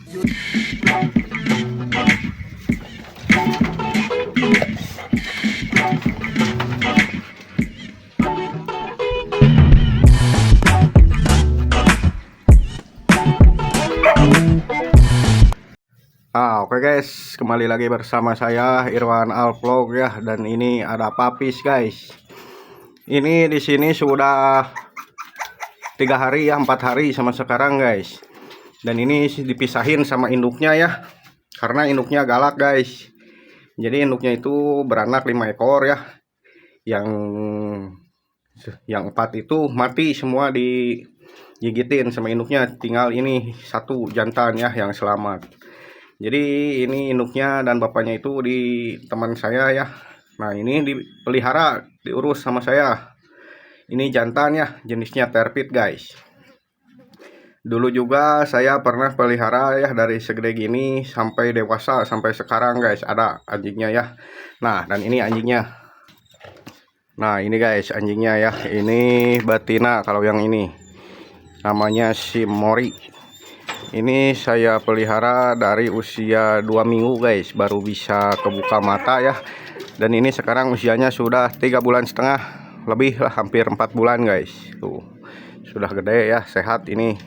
Oke guys, kembali lagi bersama saya Irwan Vlog ya, dan ini ada papis guys. Ini di sini sudah 3 hari ya, 4 hari sama sekarang guys. Dan ini dipisahin sama induknya ya, karena induknya galak guys. Jadi induknya itu beranak 5 ekor ya. Yang 4 itu mati semua, digigitin sama induknya. Tinggal ini satu jantan ya yang selamat. Jadi ini induknya dan bapaknya itu di teman saya ya. Nah ini dipelihara, diurus sama saya. Ini jantan ya, jenisnya terpit guys. Dulu juga saya pernah pelihara ya, dari segede gini sampai dewasa sampai sekarang guys. Ada anjingnya ya. Nah dan ini anjingnya. Nah ini guys anjingnya ya. Ini betina kalau yang ini. Namanya si Mori. Ini saya pelihara dari usia 2 minggu guys, baru bisa kebuka mata ya. Dan ini sekarang usianya sudah 3,5 bulan lebih lah, hampir 4 bulan guys. Tuh sudah gede ya, sehat ini,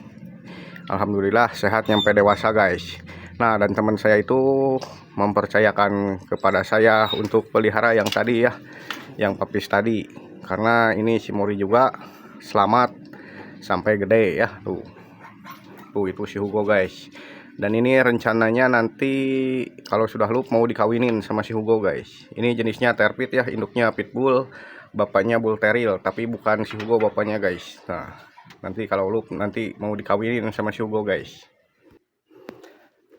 alhamdulillah sehat nyampe dewasa guys. Nah dan teman saya itu mempercayakan kepada saya untuk pelihara yang tadi ya, yang papis tadi, karena ini si Mori juga selamat sampai gede ya. Tuh itu si Hugo guys. Dan ini rencananya nanti kalau sudah lup mau dikawinin sama si Hugo guys. Ini jenisnya terpit ya, induknya pitbull, bapaknya bull terrier, tapi bukan si Hugo bapaknya guys. Nah nanti kalau lup nanti mau dikawinin sama si Hugo guys.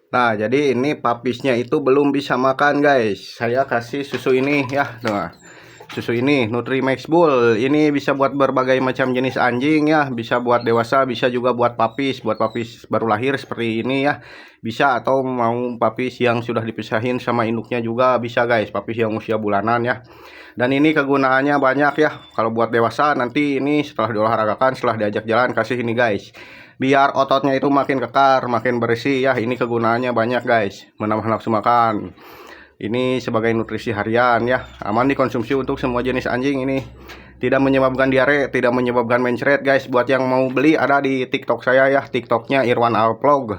Nah jadi ini papisnya itu belum bisa makan guys. Saya kasih susu ini ya. Nah susu ini Nutrimax Bull, ini bisa buat berbagai macam jenis anjing ya, bisa buat dewasa, bisa juga buat papis baru lahir seperti ini ya, bisa, atau mau papis yang sudah dipisahin sama induknya juga bisa guys, papis yang usia bulanan ya. Dan ini kegunaannya banyak ya. Kalau buat dewasa nanti ini setelah diolahragakan, setelah diajak jalan, kasih ini guys, biar ototnya itu makin kekar, makin bersih ya. Ini kegunaannya banyak guys, menambah nafsu makan. Ini sebagai nutrisi harian ya, aman dikonsumsi untuk semua jenis anjing. Ini tidak menyebabkan diare, tidak menyebabkan mencret guys. Buat yang mau beli ada di TikTok saya ya, TikToknya Irwan Vlog.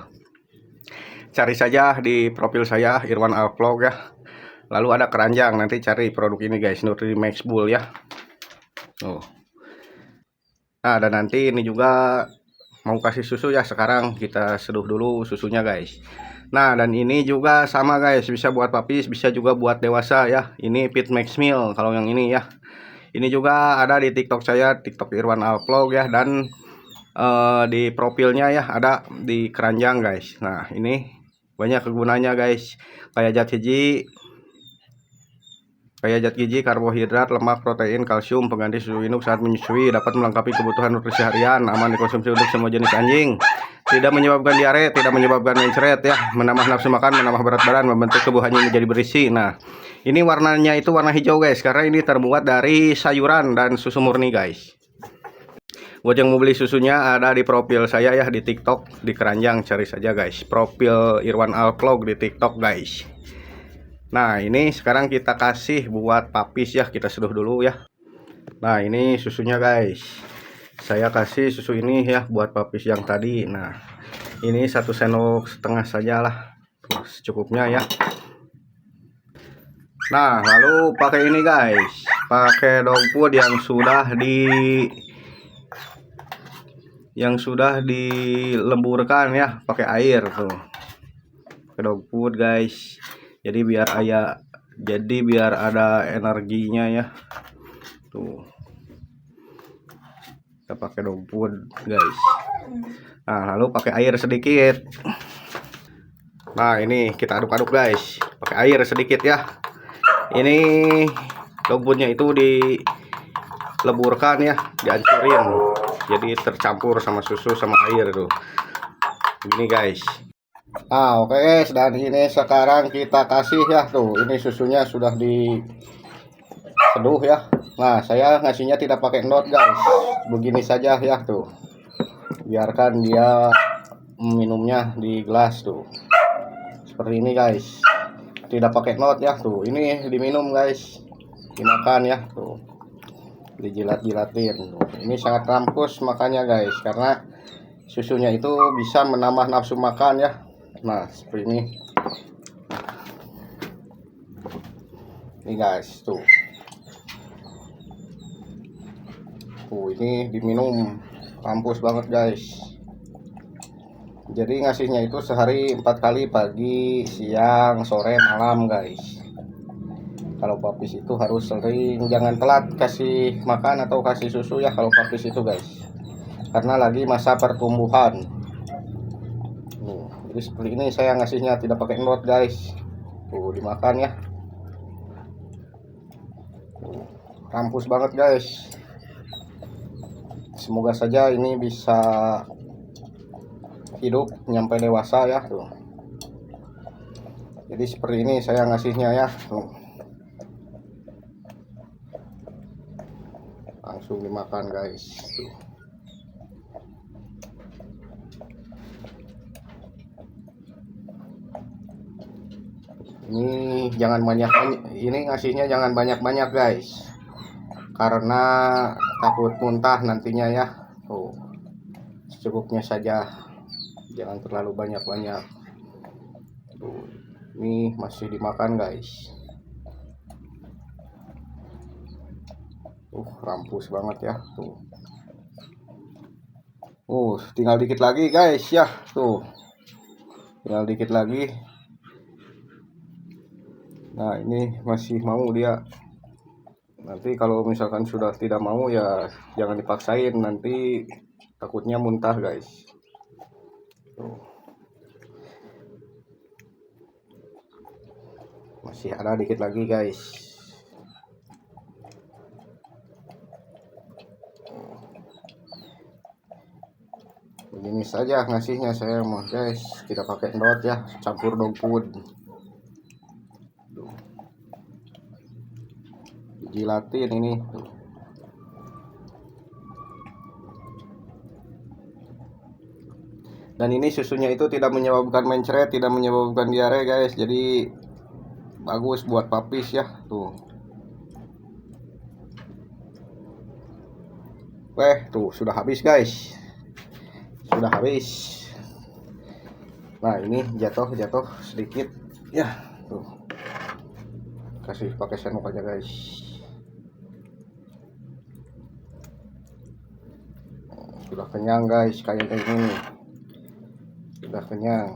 Cari saja di profil saya Irwan Vlog ya. Lalu ada keranjang, nanti cari produk ini guys, Nutrimax Bull ya. Nah dan nanti ini juga mau kasih susu ya, sekarang kita seduh dulu susunya guys. Nah dan ini juga sama guys, bisa buat papis, bisa juga buat dewasa ya. Ini Pit Max Meal kalau yang ini ya. Ini juga ada di TikTok saya, TikTok Irwan Vlog ya. Dan di profilnya ya ada di keranjang guys. Nah ini banyak kegunaannya guys, kayak zat gizi, karbohidrat, lemak, protein, kalsium, pengganti susu induk saat menyusui, dapat melengkapi kebutuhan nutrisi harian, aman dikonsumsi untuk semua jenis anjing, tidak menyebabkan diare, tidak menyebabkan mencret ya, menambah nafsu makan, menambah berat badan, membentuk tubuh anjing menjadi berisi. Nah ini warnanya itu warna hijau guys, karena ini terbuat dari sayuran dan susu murni guys. Buat yang mau beli susunya ada di profil saya ya, di TikTok, di keranjang, cari saja guys, profil Irwan Vlog di TikTok guys. Nah ini sekarang kita kasih buat papis ya, kita seduh dulu ya. Nah ini susunya guys, saya kasih susu ini ya buat papis yang tadi. Nah ini 1,5 sendok saja lah, secukupnya ya. Nah lalu pakai ini guys, pakai dog food yang sudah dilemburkan ya, pakai air tuh, pakai dog food guys. Jadi biar ada energinya ya. Tuh. Kita pakai dog food guys. Nah, lalu pakai air sedikit. Nah, ini kita aduk-aduk guys. Pakai air sedikit ya. Ini dog foodnya itu dileburkan ya, dihancurin. Jadi tercampur sama susu sama air tuh. Begini guys. Oke guys, dan ini sekarang kita kasih ya, tuh ini susunya sudah diseduh ya. Nah saya ngasihnya tidak pakai endot guys, begini saja ya, tuh biarkan dia minumnya di gelas tuh seperti ini guys, tidak pakai not ya. Tuh ini diminum guys, dimakan ya, tuh dijilat-jilatin tuh. Ini sangat rampus makanya guys, karena susunya itu bisa menambah nafsu makan ya. Nah seperti ini guys, tuh ini diminum, rampus banget guys. Jadi ngasihnya itu sehari 4 kali, pagi, siang, sore, malam guys. Kalau papis itu harus sering, jangan telat kasih makan atau kasih susu ya kalau papis itu guys, karena lagi masa pertumbuhan. Jadi seperti ini saya ngasihnya, tidak pakai not guys. Tuh dimakan ya, rampus banget guys. Semoga saja ini bisa hidup nyampe dewasa ya tuh. Jadi seperti ini saya ngasihnya ya tuh. Langsung dimakan guys tuh. Ini jangan banyak, ini ngasihnya jangan banyak-banyak guys, karena takut muntah nantinya ya. Tuh secukupnya saja, jangan terlalu banyak-banyak. Tuh ini masih dimakan guys. Rampus banget ya tuh. Tinggal dikit lagi guys ya tuh, tinggal dikit lagi. Nah ini masih mau dia. Nanti kalau misalkan sudah tidak mau ya jangan dipaksain, nanti takutnya muntah guys. Tuh. Masih ada dikit lagi guys. Begini saja ngasihnya saya mah guys, tidak pakai not ya, campur dog food. Jilatin ini tuh. Dan ini susunya itu tidak menyebabkan mencret, tidak menyebabkan diare guys, jadi bagus buat papis ya tuh. Tuh sudah habis guys, sudah habis. Nah ini jatuh sedikit ya tuh, kasih pakai sendok aja guys. Sudah kenyang guys, kayak ini sudah kenyang.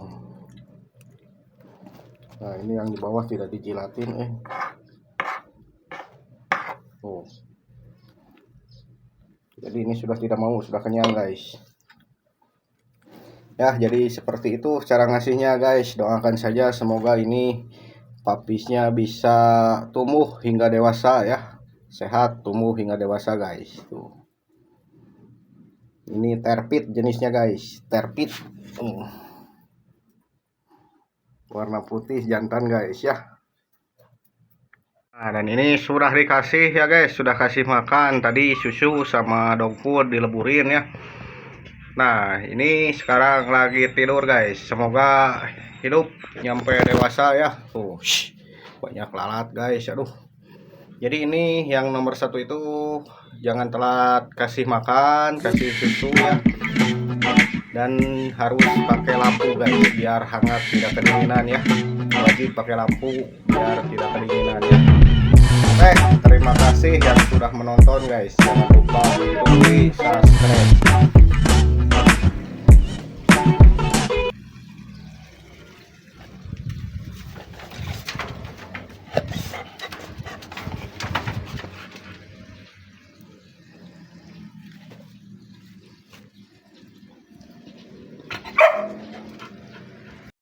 Nah ini yang di bawah tidak dijilatin jadi ini sudah tidak mau, sudah kenyang guys ya. Jadi seperti itu cara ngasihnya guys. Doakan saja semoga ini papisnya bisa tumbuh hingga dewasa ya, sehat, tumbuh hingga dewasa guys. Tuh ini terpit jenisnya guys, terpit. Warna putih jantan guys ya. Nah dan ini sudah dikasih ya guys, sudah kasih makan tadi susu sama dog food dileburin ya. Nah ini sekarang lagi tidur guys, semoga hidup nyampe dewasa ya. Banyak lalat guys, aduh. Jadi ini yang nomor 1 itu jangan telat kasih makan, kasih susu ya. Dan harus pakai lampu guys, biar hangat tidak kedinginan ya. Wajib pakai lampu biar tidak kedinginan ya. Terima kasih yang sudah menonton guys. Jangan lupa untuk di subscribe.